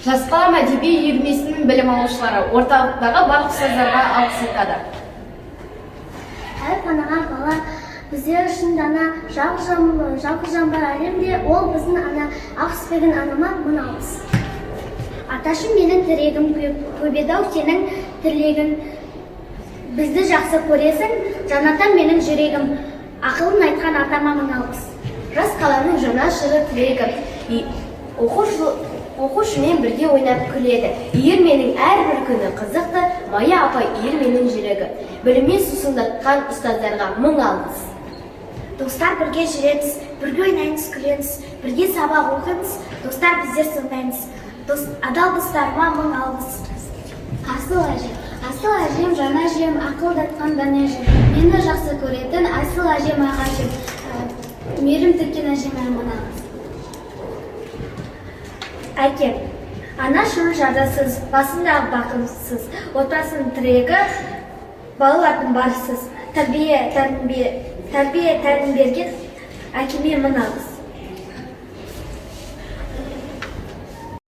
Жас қалам әдеби үйірмесінің білім алушылары орталықтағы барлық ұстаздарға алғыс айтады. Әр панаған бала біздер үшін дана жалғыз жан бар әлемде, ол біздің ана Ақсүйген анама мың алғыс. Аташым, менің тірегім көбеді-ау, сенің тірлегің. Бізді жақсы көресің, жанатан менің жүрегім. Ақылын айтқан атама мың алғыс. Жас қаламның жаңа жыры тілегім. Оқушымен бірге ойнап күледі. Үйірменің әрбір күні қызықты, Мая апай үйірменің жүрегі. Біліммен сусындатқан ұстаздарға мың алғыс. Достар, бірге жүреміз, бірге ойнаймыз, күлеміз, бірге сабақ оқимыз, достар, біздер сондаймыз. Адал достарыма мың алғыс. Асыл әжем, жана әжем, ақылдатқан дана әжем. Мені жақсы көретін асыл әжем, аға әжем. Мерім тіккен әжеме мың алғыс. Әкем, ана шын жадасыз, басындағы бақымсыз, отбасының тірегі, балалардың барысыз. Тәрбие тәлім берген әкеме мың алғыс.